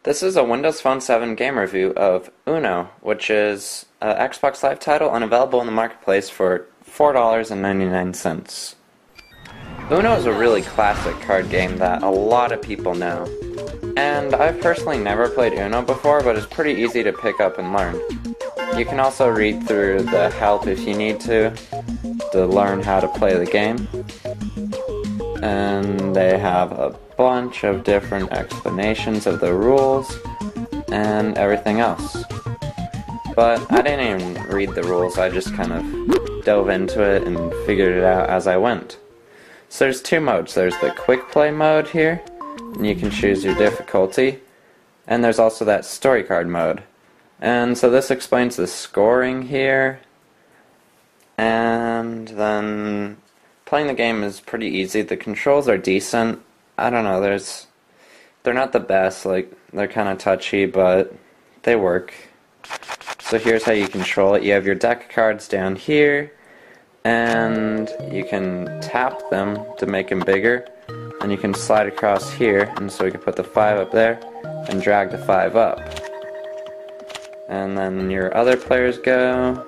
This is a Windows Phone 7 game review of UNO, which is an Xbox Live title and available in the marketplace for $4.99. UNO is a really classic card game that a lot of people know. And I've personally never played UNO before, but it's pretty easy to pick up and learn. You can also read through the help if you need to learn how to play the game. And they have a bunch of different explanations of the rules and everything else. But I didn't even read the rules, I just kind of dove into it and figured it out as I went. So there's two modes. There's the quick play mode here, and you can choose your difficulty. And there's also that story card mode. And so this explains the scoring here. And then playing the game is pretty easy. The controls are decent. I don't know, they're not the best, like, they're kind of touchy, but they work. So here's how you control it. You have your deck of cards down here, and you can tap them to make them bigger, and you can slide across here, and so we can put the 5 up there, and drag the 5 up. And then your other players go,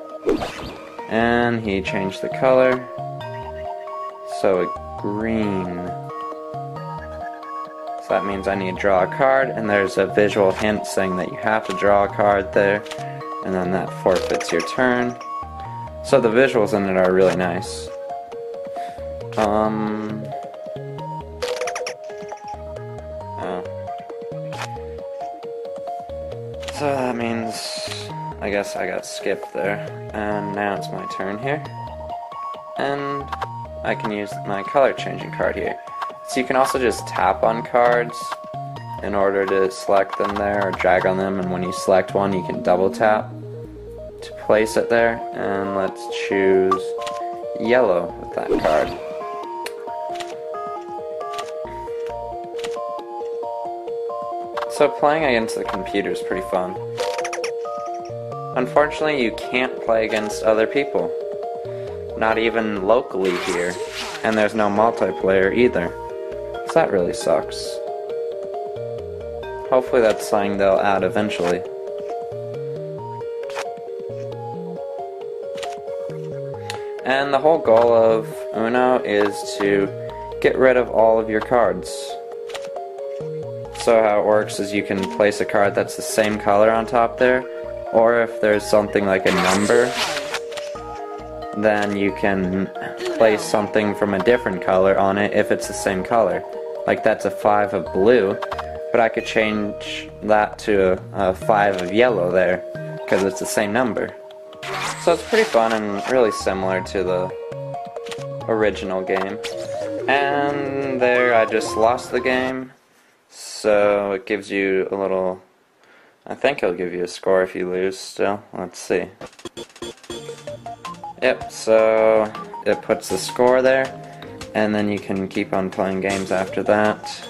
and he changed the color, so a green. So that means I need to draw a card, and there's a visual hint saying that you have to draw a card there, and then that forfeits your turn. So the visuals in it are really nice. So that means, I guess I got skipped there, and now it's my turn here. And I can use my color changing card here. So you can also just tap on cards in order to select them there, or drag on them, and when you select one you can double tap to place it there. And let's choose yellow with that card. So playing against the computer is pretty fun. Unfortunately, you can't play against other people. Not even locally here. And there's no multiplayer either. So that really sucks. Hopefully that's something they'll add eventually. And the whole goal of UNO is to get rid of all of your cards. So how it works is you can place a card that's the same color on top there, or if there's something like a number, then you can place something from a different color on it if it's the same color. Like that's a 5 of blue, but I could change that to a 5 of yellow there, because it's the same number. So it's pretty fun and really similar to the original game. And there I just lost the game, so it gives you a little, I think it'll give you a score if you lose still. Let's see. Yep, so it puts the score there, and then you can keep on playing games after that.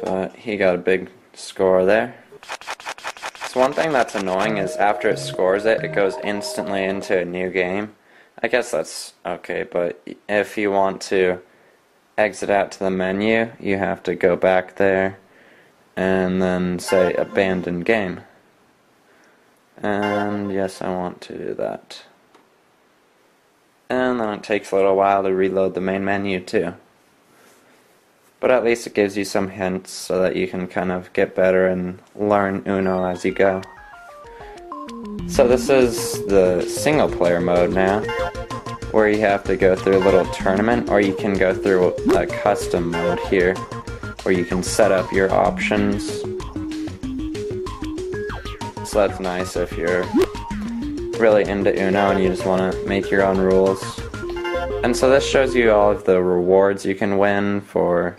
But he got a big score there. So one thing that's annoying is after it scores it, it goes instantly into a new game. I guess that's okay, but if you want to exit out to the menu, you have to go back there and then say abandon game. And yes, I want to do that. And then it takes a little while to reload the main menu too. But at least it gives you some hints so that you can kind of get better and learn UNO as you go. So this is the single player mode now, where you have to go through a little tournament, or you can go through a custom mode here, where you can set up your options. So that's nice if you're really into UNO and you just want to make your own rules. And so this shows you all of the rewards you can win for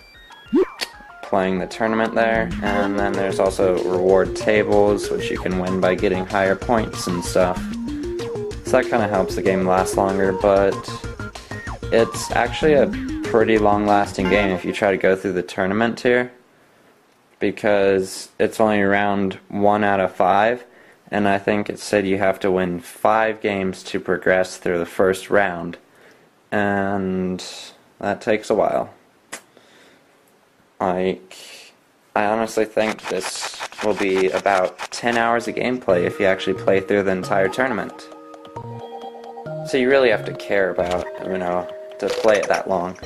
playing the tournament there, and then there's also reward tables which you can win by getting higher points and stuff. So that kind of helps the game last longer, but it's actually a pretty long-lasting game if you try to go through the tournament here, because it's only round 1 out of 5, and I think it said you have to win 5 games to progress through the first round, and that takes a while. Like, I honestly think this will be about 10 hours of gameplay if you actually play through the entire tournament. So you really have to care about UNO to play it that long.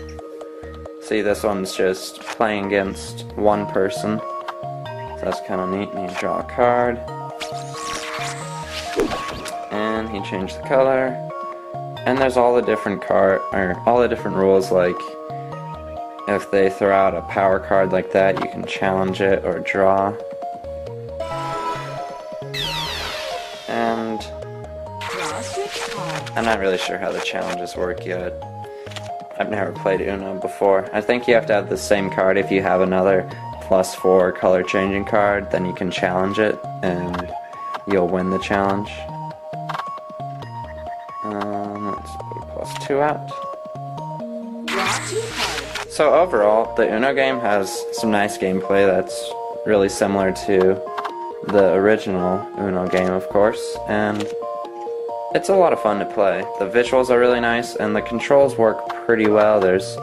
See, this one's just playing against one person. So that's kind of neat. And you draw a card. And he changed the color. And there's all the different rules, like if they throw out a power card like that, you can challenge it or draw. And I'm not really sure how the challenges work yet. I've never played UNO before. I think you have to have the same card. If you have another +4 color changing card, then you can challenge it and you'll win the challenge. Let's put +2 out. So overall, the UNO game has some nice gameplay that's really similar to the original UNO game, of course, and it's a lot of fun to play. The visuals are really nice, and the controls work pretty well. There's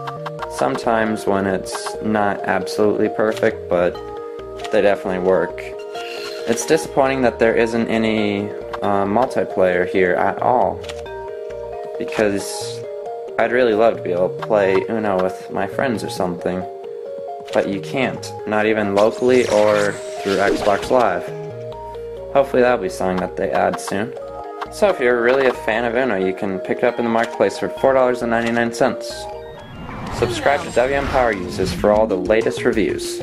some times when it's not absolutely perfect, but they definitely work. It's disappointing that there isn't any multiplayer here at all, because I'd really love to be able to play UNO with my friends or something, but you can't, not even locally or through Xbox Live. Hopefully that'll be something that they add soon. So if you're really a fan of UNO, you can pick it up in the marketplace for $4.99. Subscribe to WM Power Users for all the latest reviews.